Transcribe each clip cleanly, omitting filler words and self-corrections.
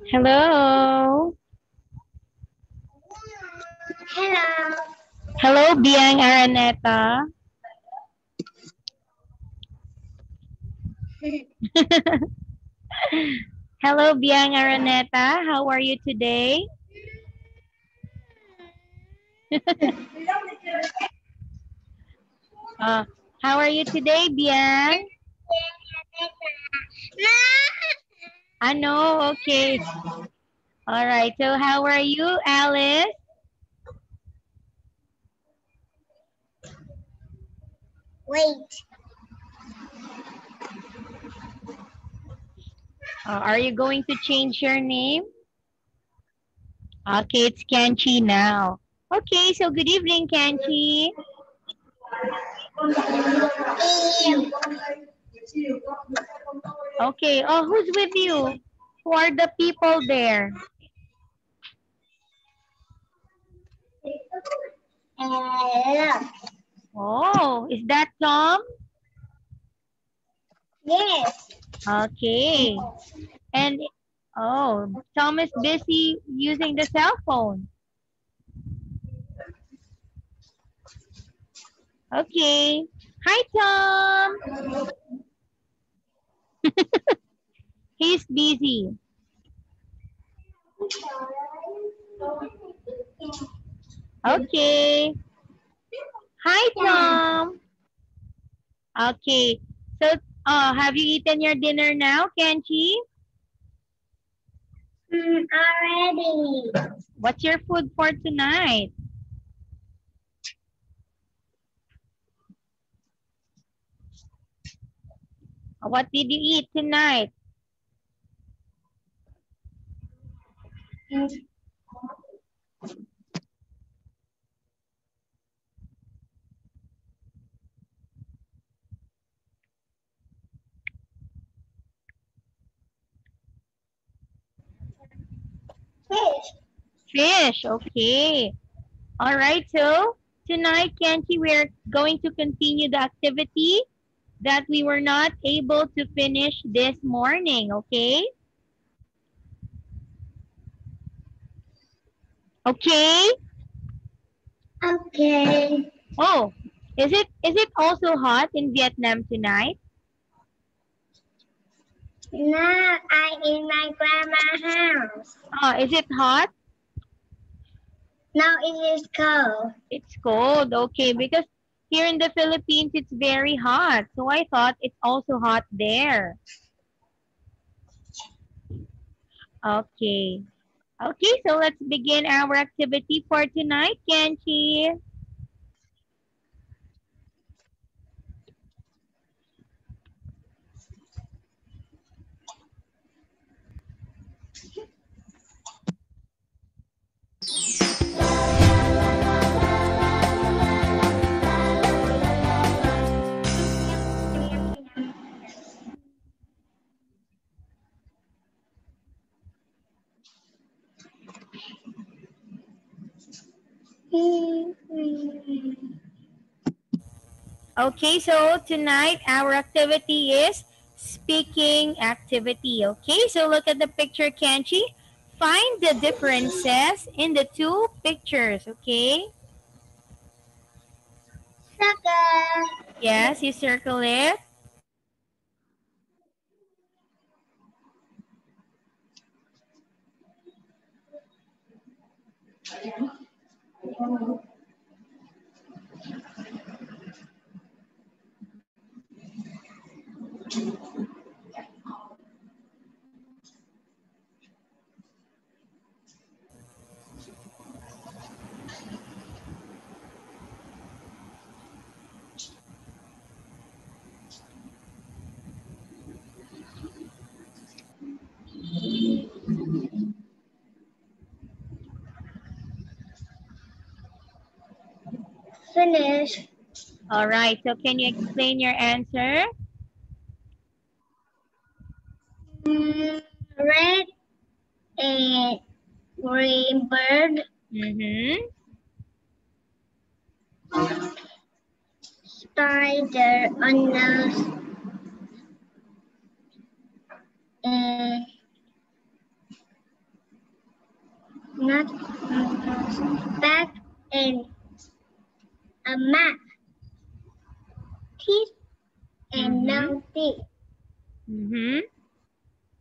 Hello. Hello. Hello, Biang Araneta. Hello, Biang Araneta. How are you today? uh, how are you today, Biang? Ano, okay. All right. So how are you, Alice? Wait. Are you going to change your name? Okay, it's Kanchi now. Okay, so good evening, Kanchi. Okay, oh, who's with you? Who are the people there? Oh, is that Tom? Yes. Okay. And, oh, Tom is busy using the cell phone. Okay. Hi, Tom. He's busy. Okay. Hi, Tom. Okay. So, have you eaten your dinner now, Kenchi? Already. What's your food for tonight? What did you eat tonight? Fish. Fish. Okay. All right. So, tonight, Kenchi, we're going to continue the activity that we were not able to finish this morning. Okay? Okay? Okay. Oh, is it also hot in Vietnam tonight? Now I'm in my grandma's house. Is it hot? Now it is cold. It's cold. Okay, because here in the Philippines it's very hot. So I thought it's also hot there. Okay. Okay, so let's begin our activity for tonight, Kenchi. Okay, so tonight our activity is speaking activity. Okay, so look at the picture, Kenchi. Find the differences in the two pictures, okay? Sugar. Yes, you circle it. Finish. All right, so can you explain your answer? Red and green bird. Mm-hmm. Spider on nose. had back and a mouth, teeth, and no teeth.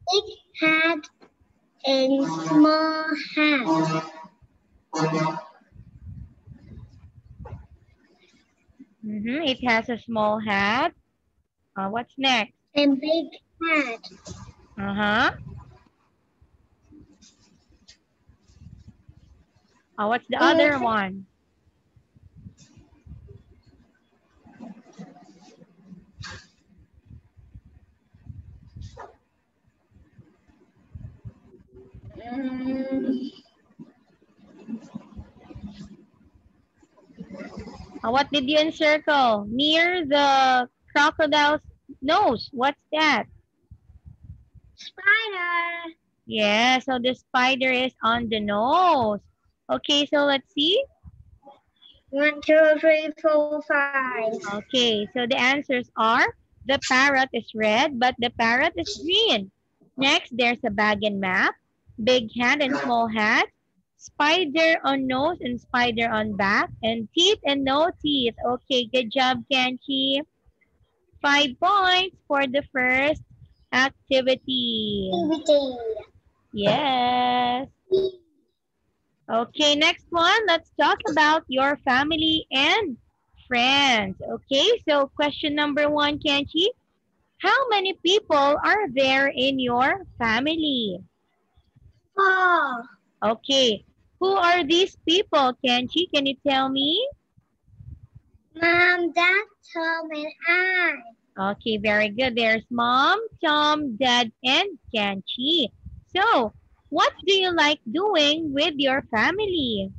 It had a small hat. It has a small hat. What's next? And big hat. What's the other one? What did you encircle? Near the crocodile's nose. What's that? Spider. Yeah, so the spider is on the nose. Okay, so let's see. 1, 2, 3, 4, 5. Okay, so the answers are the parrot is red, but the parrot is green. Next, there's a bag and map, big hat and small hat, spider on nose and spider on back, and teeth and no teeth. Okay, good job, Kenchi. 5 points for the first activity. Yes. Okay, next one. Let's talk about your family and friends. Okay, so question number 1, Kenchi. How many people are there in your family? 4. Okay, who are these people, Kenchi? Can you tell me? Mom, Dad, Tom, and I. Okay, very good. There's Mom, Tom, Dad, and Kenchi. So, what do you like doing with your family?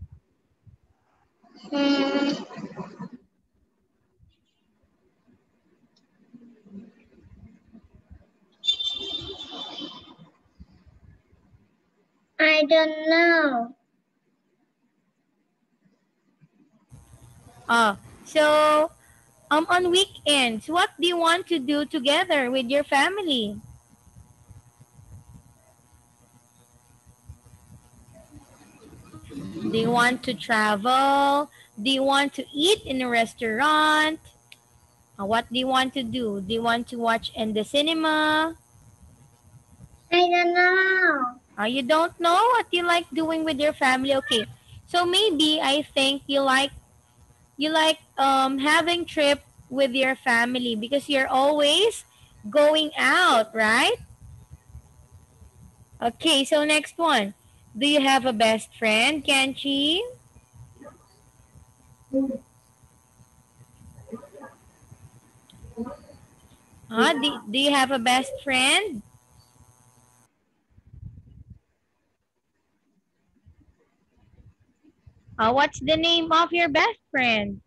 I don't know. So on weekends, what do you want to do together with your family? Do you want to travel? Do you want to eat in a restaurant? What do you want to do? Do you want to watch in the cinema? I don't know. You don't know what you like doing with your family? Okay, so maybe I think you like having trip with your family because you're always going out, right? Okay, so next one. Do you have a best friend, Kenchi? Do you have a best friend? What's the name of your best friend?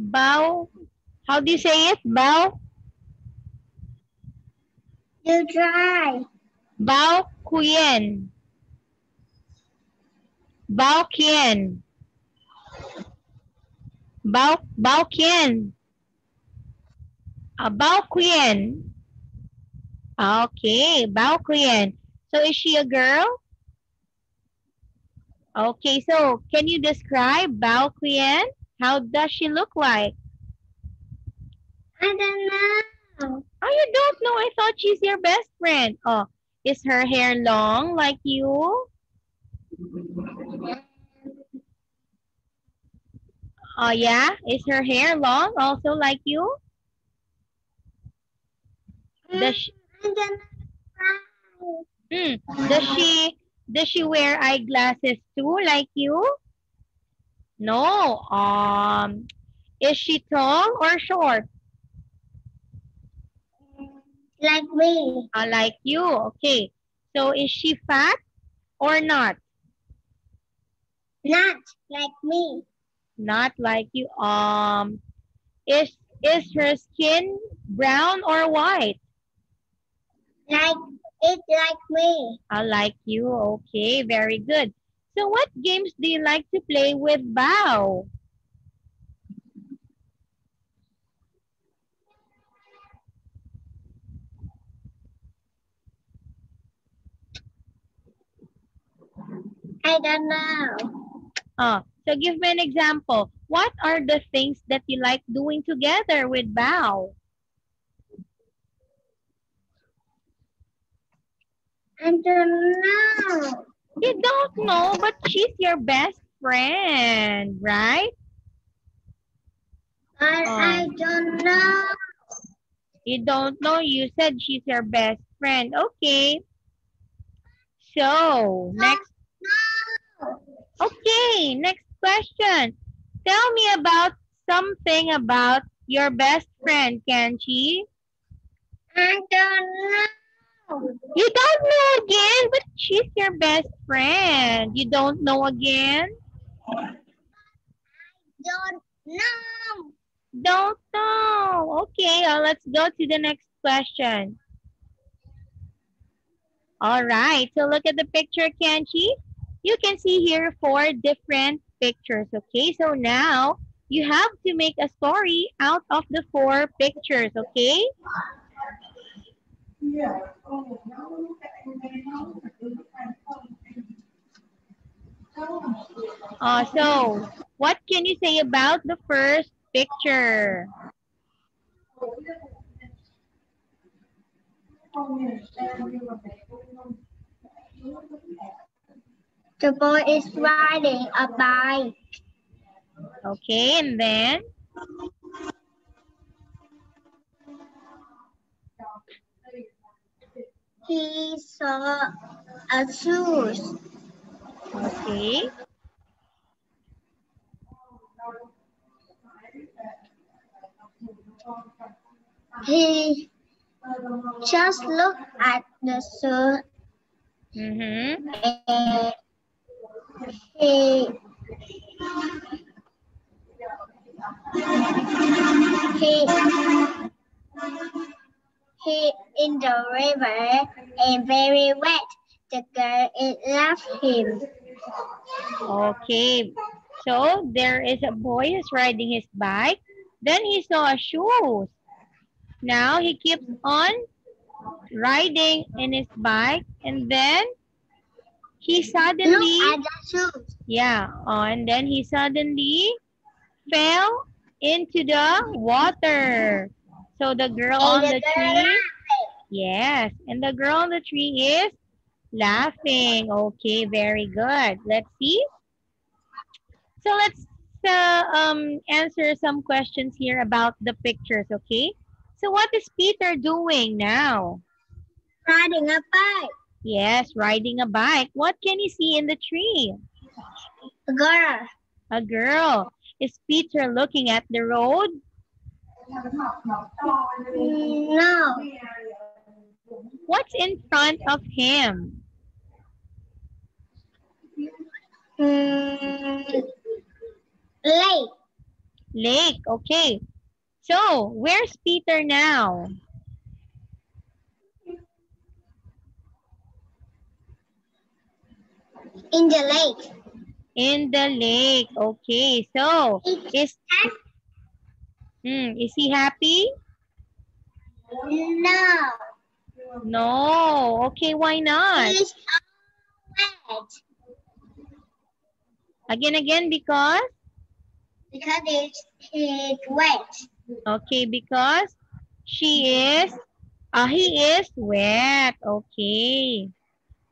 Bao. How do you say it? Bao? You try. Bao Kuyen. Bao Kien. Bao Kien. Bao Kuyen. Okay, Bao Kuyen. So is she a girl? Okay, so can you describe Bao Kuyen? How does she look like? I don't know. Oh, you don't know? I thought she's your best friend. Oh, is her hair long like you? Oh, yeah? Is her hair long also like you? Does she, I don't know. does she wear eyeglasses too like you? No. Is she tall or short? Like me. Like you. Okay. So is she fat or not? Not like me. Not like you. Is Is her skin brown or white? Like it's like me. Like you. Okay, very good. So what games do you like to play with Bao? I don't know. So give me an example. What are the things that you like doing together with Bao? I don't know. You don't know, but she's your best friend, right? I don't know. You don't know. You said she's your best friend. Okay. So, next. Okay, next question. Tell me about something about your best friend, Kenchi. I don't know. You don't know again, but she's your best friend. You don't know again? Don't know. Don't know. Okay, let's go to the next question. All right, so look at the picture, Kenchi. You can see here 4 different pictures, okay? So now, you have to make a story out of the 4 pictures, okay? So, what can you say about the first picture? The boy is riding a bike. Okay, and then? He saw a shoes. Okay. He just looked at the shoes Mm-hmm. and he he in the river and very wet. The girl it left him. Okay. So, there is a boy who's riding his bike. Then he saw a shoes. Now, he keeps on riding in his bike. And then, he suddenly... Look at the shoes. Yeah. And then he suddenly fell into the water. So, the girl And on the the girl tree... laughed. Yes. And the girl on the tree is laughing. Okay, very good. Let's see. So let's answer some questions here about the pictures, okay? So what is Peter doing now? Riding a bike. Yes, riding a bike. What can you see in the tree? A girl. A girl. Is Peter looking at the road? No. What's in front of him? Lake. Lake, okay. So, where's Peter now? In the lake. In the lake, okay. So, is he happy? No. No. Okay, why not? He's wet. Again, because? Because it's wet. Okay, because he is wet. Okay.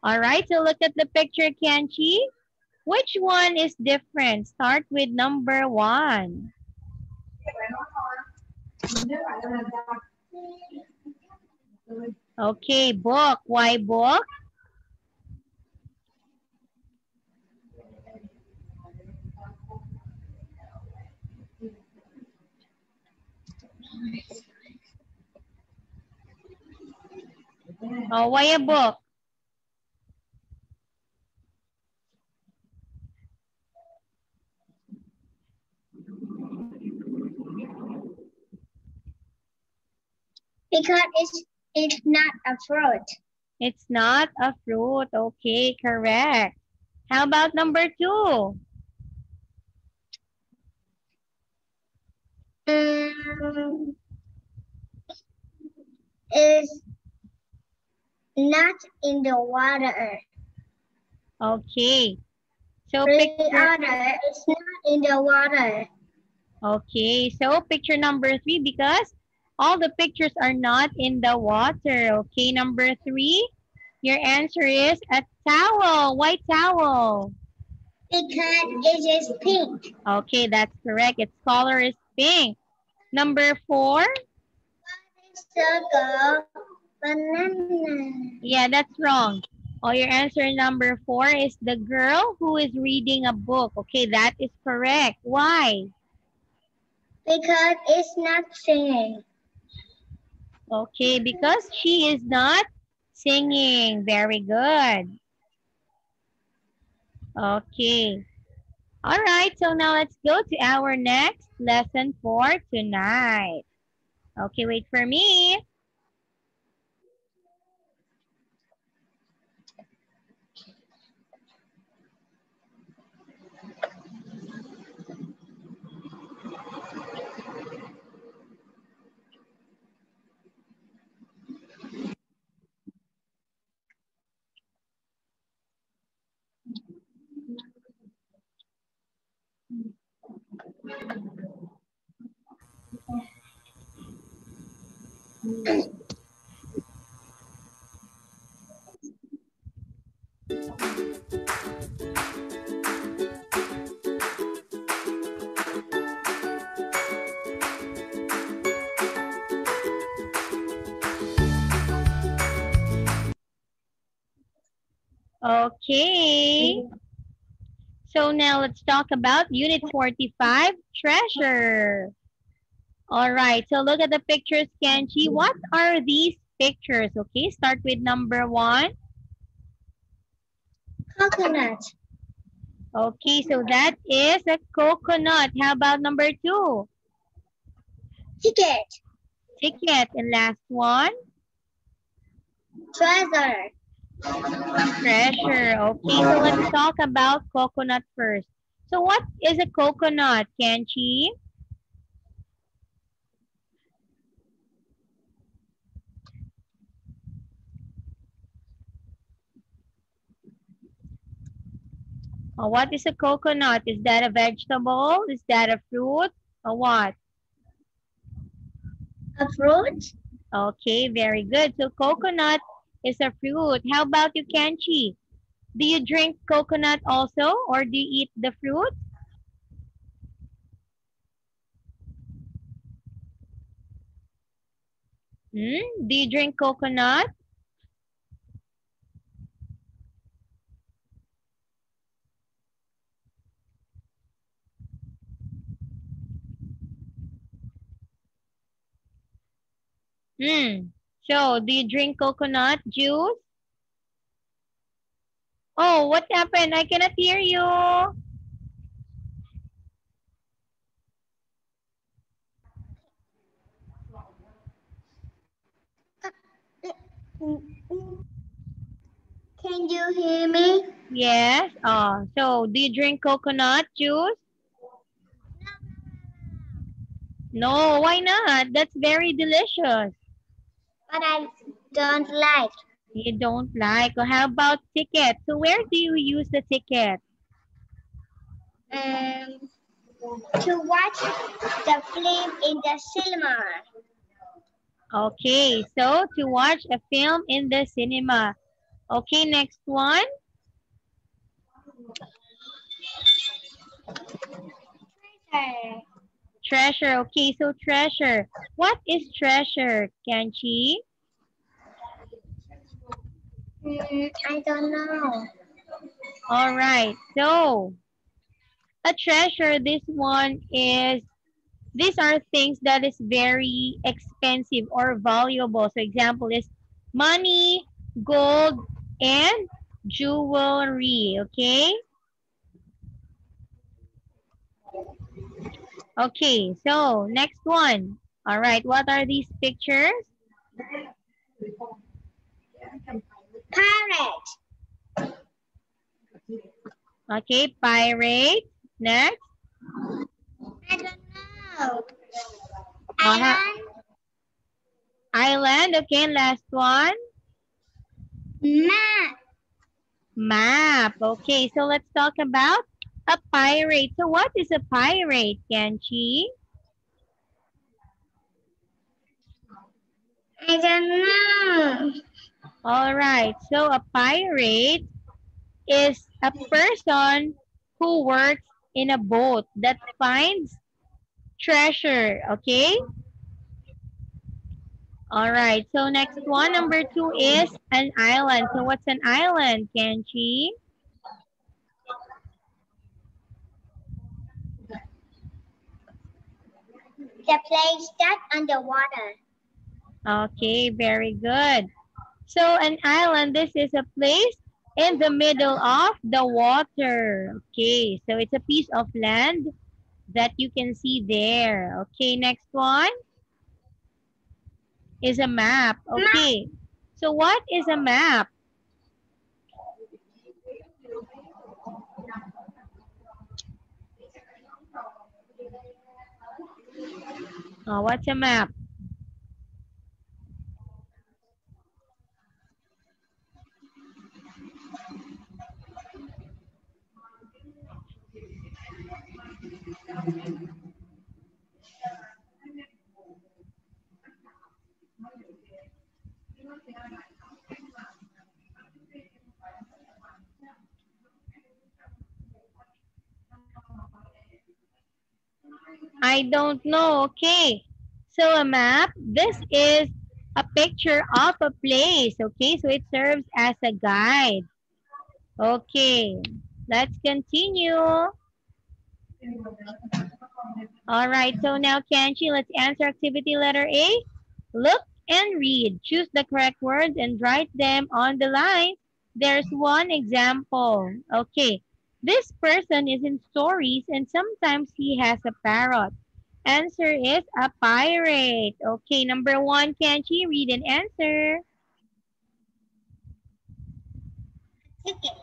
All right, so look at the picture, Kianchi. Which one is different? Start with number 1. Okay, book. Why book? Oh, why a book? Because it's not a fruit. It's not a fruit. Okay, correct. How about number 2? Is not in the water. Okay. So The picture. other is not in the water. Okay, so picture number 3, because all the pictures are not in the water. Okay, number 3, your answer is a towel, white towel. Because it is pink. Okay, that's correct. Its color is pink. Number 4. Circle, banana. Yeah, that's wrong. Oh, your answer number 4 is the girl who is reading a book. Okay, that is correct. Why? Because it's not singing. Okay, because she is not singing. Very good. Okay. All right, so now let's go to our next lesson for tonight. Okay, wait for me. Okay. So now let's talk about Unit 45, treasure. All right, so look at the pictures, Kenchi. What are these pictures? Okay, start with number 1. Coconut. Okay, so that is a coconut. How about number 2? Ticket. Ticket. And last one? Treasure. Treasure. Okay, so let's talk about coconut first. So what is a coconut, Kenchi? What is a coconut? Is that a vegetable? Is that a fruit? Or what? A fruit. Okay, very good. So coconut is a fruit. How about you, Kenchi? Do you drink coconut also, or do you eat the fruit? Do you drink coconut? So, do you drink coconut juice? Oh, what happened? I cannot hear you. Can you hear me? Yes. So do you drink coconut juice? No, why not? That's very delicious. But I don't like. You don't like. Well, how about ticket? So where do you use the ticket? To watch the film in the cinema. Okay, so to watch a film in the cinema. Okay, next one. Treasure. Treasure. Okay, so treasure. What is treasure, Kenchi? I don't know. All right, so a treasure, this one is, these are things that is very expensive or valuable. So example is money, gold, and jewelry, okay? Okay, so next one. All right, what are these pictures? Pirate. Okay, pirate. Next. I don't know. Uh-huh. Island. Island. Okay, and last one. Map. Map. Okay, so let's talk about a pirate. So what is a pirate, Kenchi? I don't know. All right, so a pirate is a person who works in a boat that finds treasure, okay? All right, so next one, number 2 is an island. So what's an island, Kenchi? The place that's underwater. Okay, very good. So an island, this is a place in the middle of the water. Okay, so it's a piece of land that you can see there. Okay, next one is a map. Okay, so what is a map? What's a map? I don't know. Okay, so a map, this is a picture of a place. Okay, so it serves as a guide. Okay, let's continue. All right, so now Kenchi, let's answer activity letter A. Look and read. Choose the correct words and write them on the line. There's one example. Okay, this person is in stories and sometimes he has a parrot. Answer is a pirate. Okay, number 1, Kenchi, read and answer. Ticket.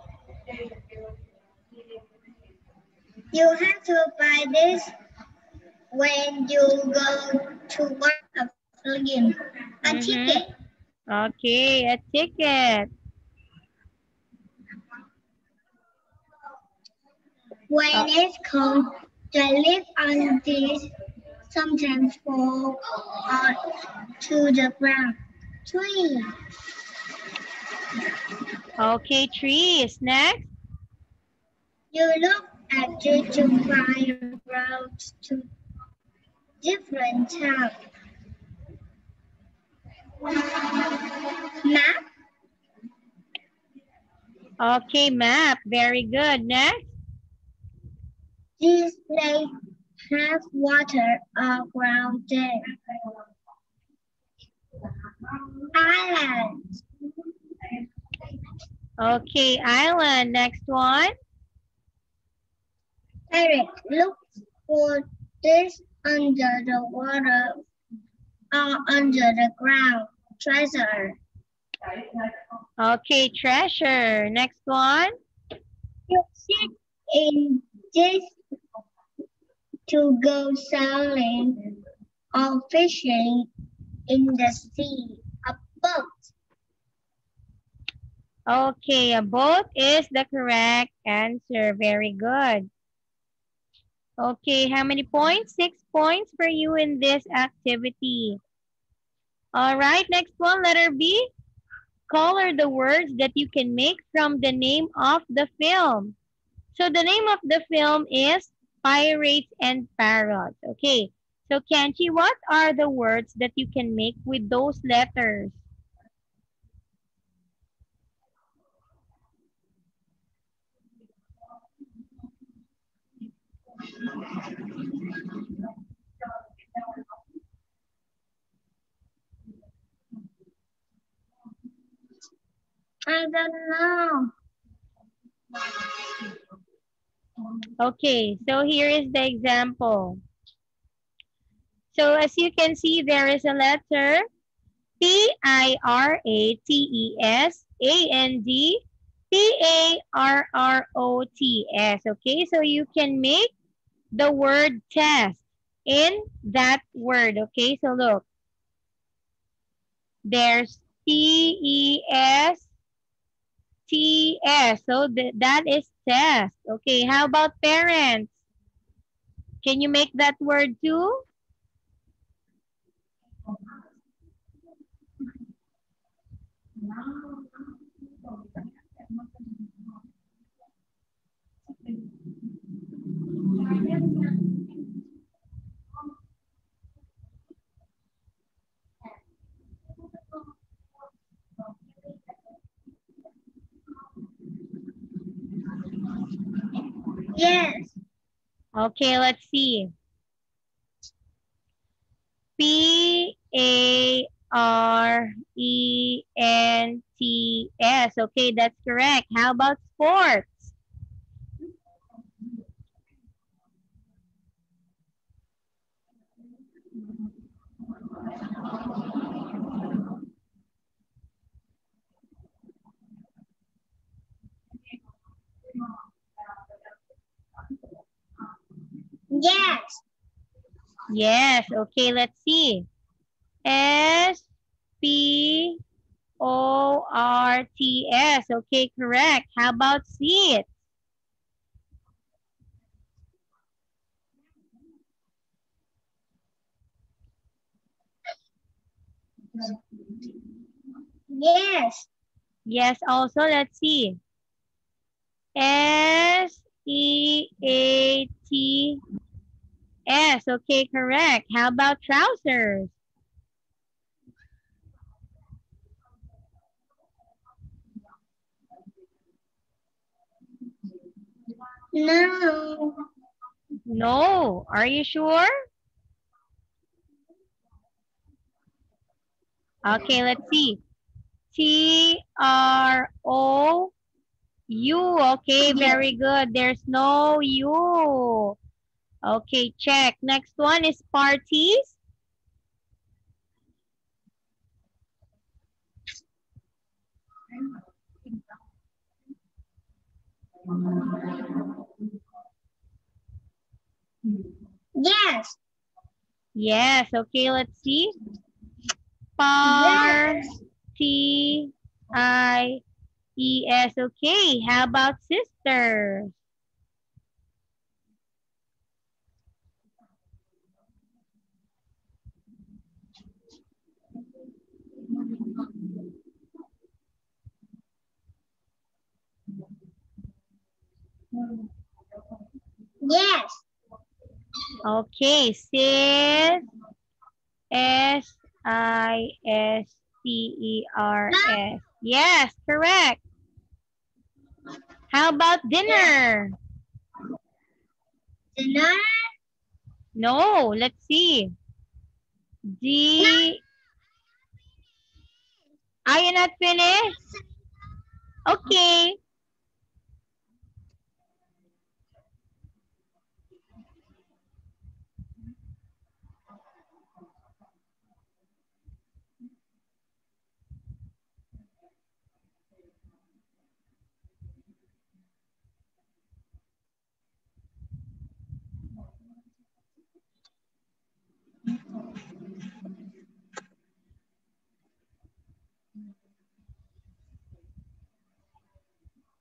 You have to buy this when you go to watch a film. A ticket. Okay, a ticket. When it's cold, the leaves on this sometimes fall to the ground. Tree. Okay, trees. Next. You look at it to find routes to different towns. Map. Okay, map. Very good. Next. This lake has water around there. Island. Okay, island. Next one. Eric, look for this under the water or under the ground. Treasure. Okay, treasure. Next one. You sit in this to go sailing or fishing in the sea. A boat. Okay, a boat is the correct answer. Very good. Okay, how many points? 6 points for you in this activity. All right, next one, letter B. Color the words that you can make from the name of the film. So the name of the film is Pirates and Parrots. Okay, so Kenchi, what are the words that you can make with those letters? I don't know. Okay, so here is the example. So as you can see, there is a letter P-I-R-A-T-E-S-A-N-D-P-A-R-R-O-T-S. Okay, so you can make the word test in that word. Okay, so look. There's T-E-S-T-S. So that is test. Okay, how about parents? Can you make that word too? Yes. Okay, let's see. P-A-R-E-N-T-S. Okay, that's correct. How about sports? Yes. Yes, okay, let's see. S-P-O-R-T-S. Okay, correct. How about seats? Yes. Yes, also, let's see. S-E-A-T-S. Okay, correct. How about trousers? No. No. Are you sure? Okay, let's see. T-R-O-U. Okay, Yes. very good. There's no U. Okay, check. Next one is parties. Yes. Yes, okay, let's see. Yes. P-I-E-S. Okay, how about sisters? Yes. Okay, sis. S-I-S-T-E-R-S. Yes, correct. How about dinner? Dinner. No, let's see. D. Are you not finished? Okay.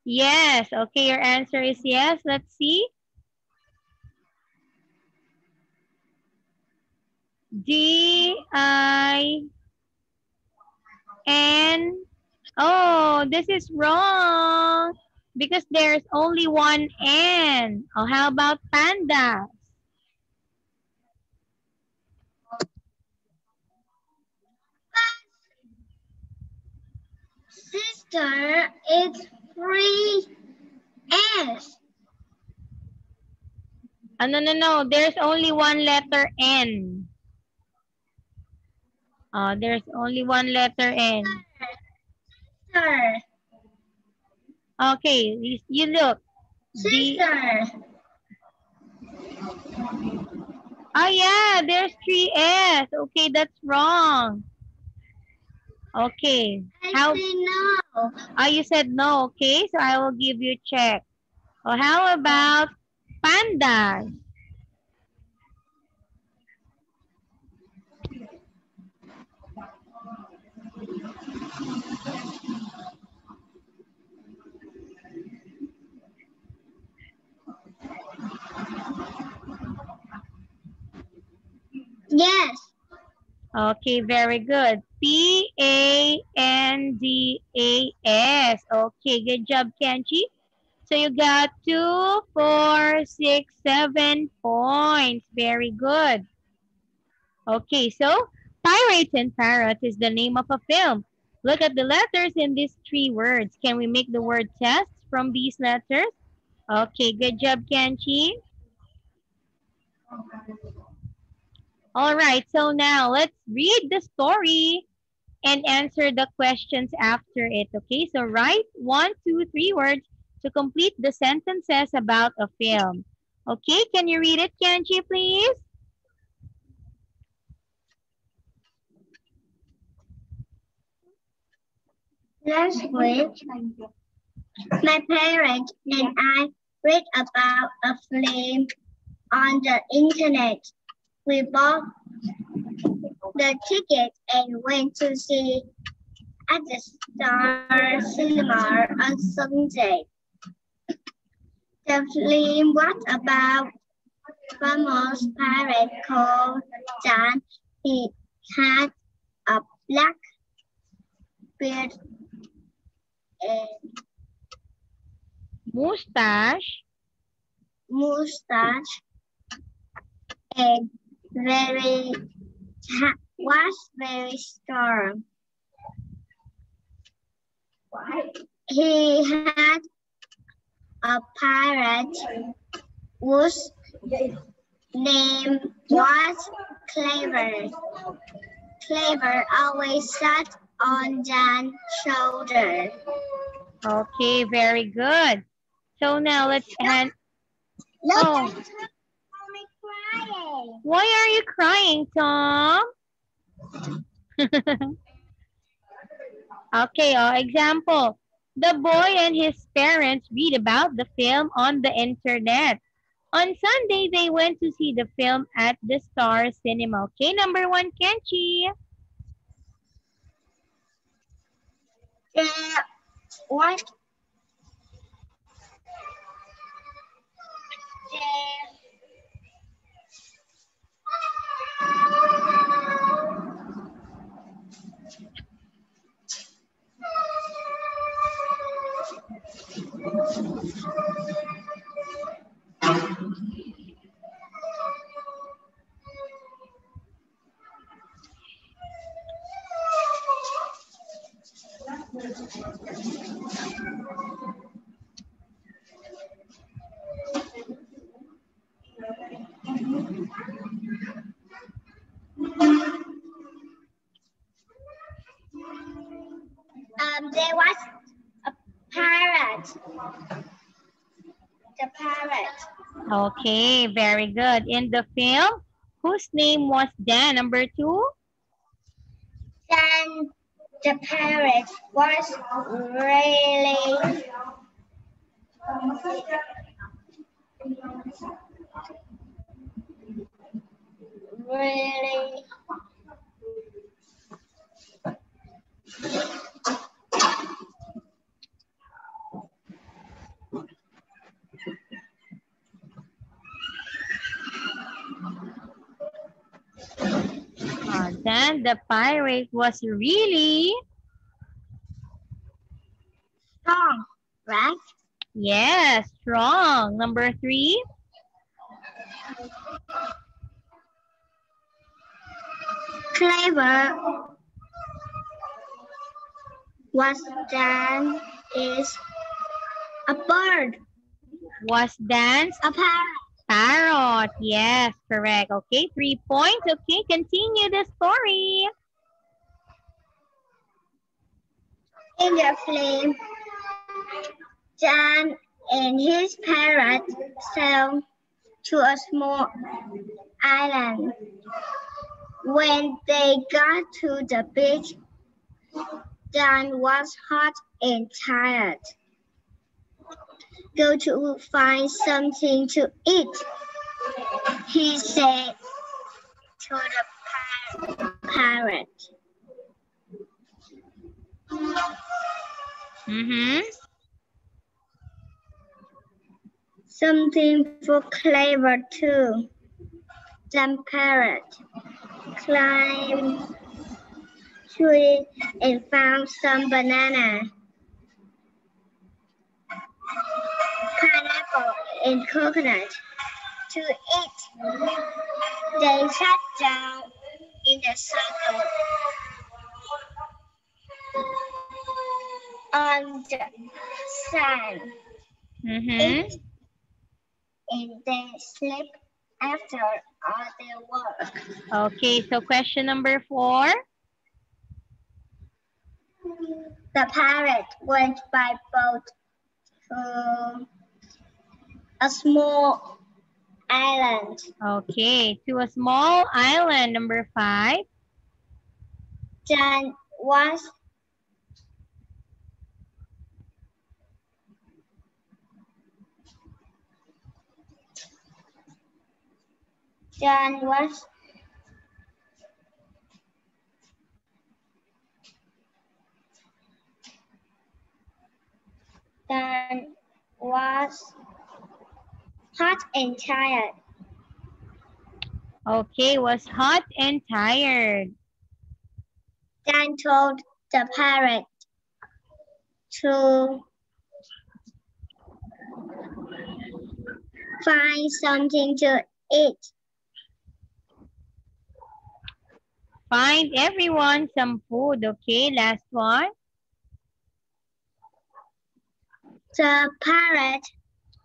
Yes. Okay, your answer is yes. Let's see. D-I-N. Oh, this is wrong. Because there's only one N. Oh, how about panda? Sister, it's 3S. Oh, no. There's only one letter N. There's only one letter N. Sister. Okay, you look. Sister. Oh, yeah, there's 3S. Okay, that's wrong. Okay. I say no. Oh, you said no. Okay, so I will give you check. Well, how about pandas? Yes. Okay, very good. Pandas. Okay, good job, Kenchi. So you got 2, 4, 6, 7 points. Very good. Okay, so Pirates and Parrots is the name of a film. Look at the letters in these 3 words. Can we make the word test from these letters? Okay, good job, Kenchi. All right, so now let's read the story and answer the questions after it. Okay, so write 1, 2, 3 words to complete the sentences about a film. Okay, can you read it, Kenchi, please? Last week, my parents and I read about a film on the internet. We bought the ticket and went to see at the Star Cinema on Sunday. The film was about famous pirate called John. He had a black beard and Mustache. mustache and was very strong. He had a pirate whose name was Clever. Clever always sat on John's shoulder. Okay, very good. So now let's hand. Look, Oh. Mommy crying. Why are you crying, Tom? Okay, example. The boy and his parents read about the film on the internet. On Sunday, they went to see the film at the Star Cinema. Okay, number 1, Kenchi. What? There was a parrot. The parrot. Okay, very good. In the film, whose name was Dan? Number 2? Then the parrot was really Then the pirate was really... strong, right? Yes, strong. Number 3? Clever was Dan is a bird. Was dance A parrot. parrot. Yes, correct. Okay, 3 points. Okay, continue the story. In the film, John and his parrot sailed to a small island. When they got to the beach, Dan was hot and tired. Go to find something to eat, he said to the parrot. Something for Clever too. The parrot climbed tree and found some banana, pineapple, and coconut to eat. They sat down in a circle on the sand, ate, and then slept after all their work. Okay, so question number 4. The parrot went by boat to a small island. Okay, to a small island. Number 5. John was hot and tired. Okay, was hot and tired. Dan told the parrot to find something to eat. Find everyone some food. Okay, last one. The parrot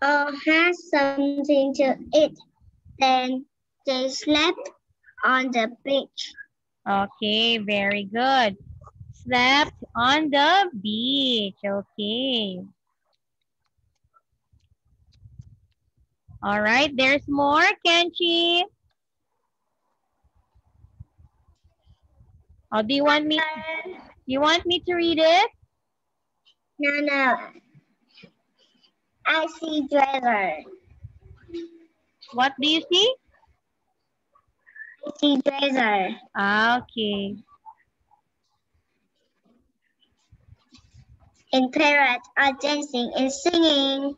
had something to eat. Then they slept on the beach. Okay, very good. Slept on the beach. Okay. All right, there's more, Kenchi. Oh, do you want me to read it? No. I see treasure. What do you see? I see treasure. Okay. And parrots are dancing and singing.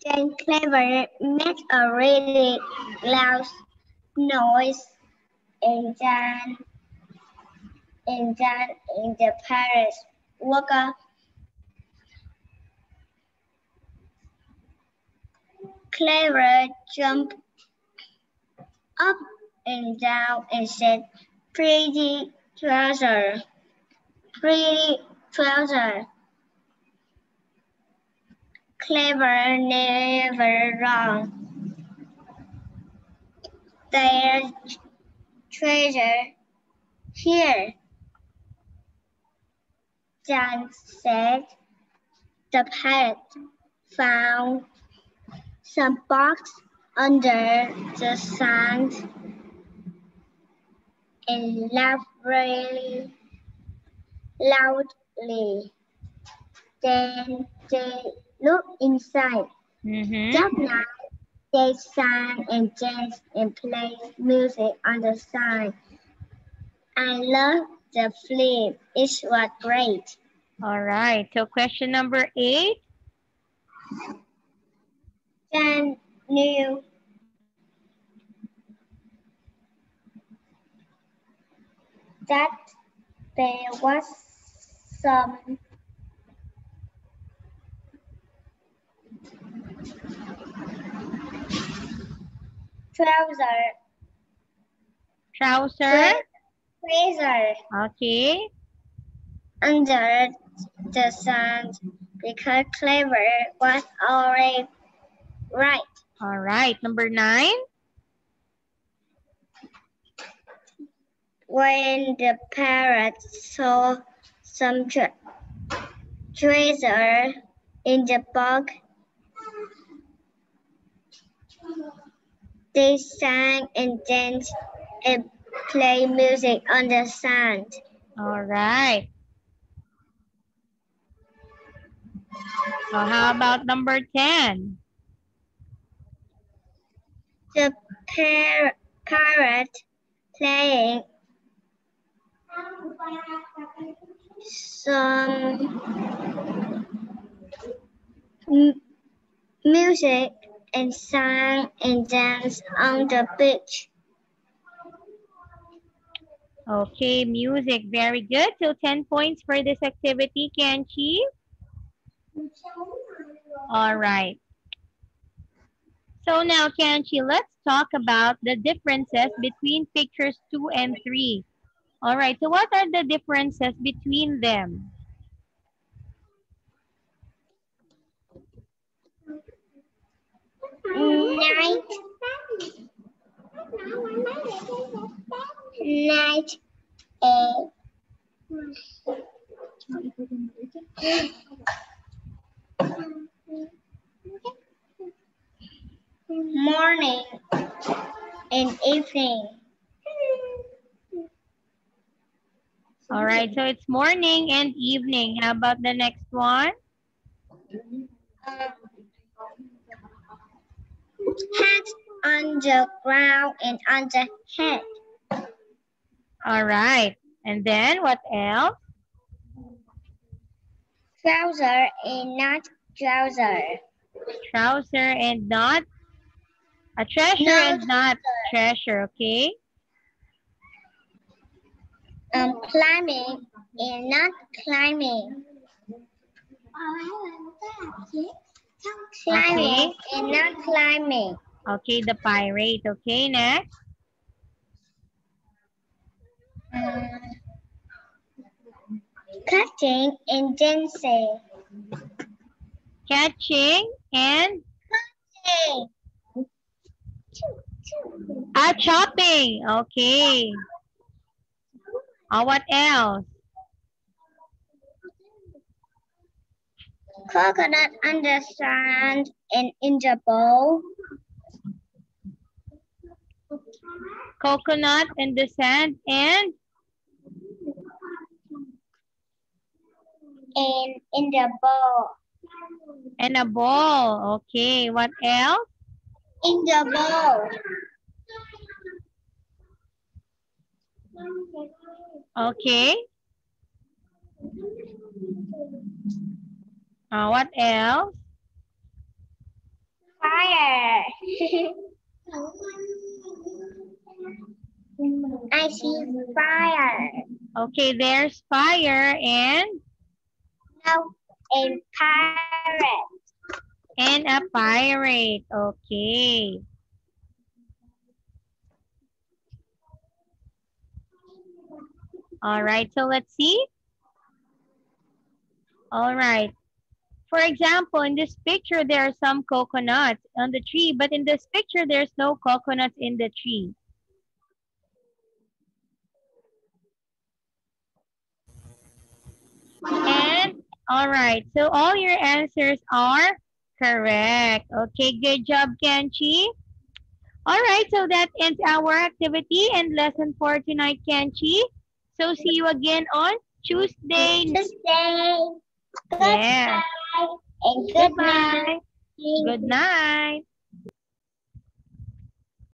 Then Clever made a really loud noise, and Dan and the parrot woke up. Clever jumped up and down and said, "Pretty treasure, pretty treasure." Clever never wrong. There's treasure here, Dan said. The parrot found some box under the sand and laughed really loudly. Then they looked inside. That night, they sang and danced and played music on the sand. I love the film. It was great. All right. So question number 8. Dan knew that there was some treasure Okay. under the sand because Clever was already right. All right. Number 9. When the parrot saw some treasure in the box, they sang and danced and Play music on the sand. All right. So how about number 10? The parrot playing some music and sang and danced on the beach. Okay, music. Very good. So 10 points for this activity, Kenchi. All right. So now, Kenchi, let's talk about the differences between pictures 2 and 3. All right. So what are the differences between them? Night morning and evening. All right, so it's morning and evening. How about the next one? Hat on the ground and on the head. All right. And then what else? Trouser and not trouser. Trouser and not. A treasure No and not treasure, okay? Climbing and not climbing. Climbing and not climbing. Okay, the pirate. Okay, next. Catching and dancing. Catching and Catching. chopping. Okay. What else? Coconut on the sand and in the bowl. Coconut in the sand and in the bowl. and a ball. Okay, what else? In the bowl. Okay. What else? Fire. I see fire. Okay, there's fire and? No, a pirate. And a pirate. Okay. All right, so let's see. All right. For example, in this picture, there are some coconuts on the tree, but in this picture, there's no coconuts in the tree. And, all right, so all your answers are correct. Okay, good job, Kenchi. All right, so that ends our activity and lesson for tonight, Kenchi. So see you again on Tuesday. Tuesday. Yeah. And good night. Good night.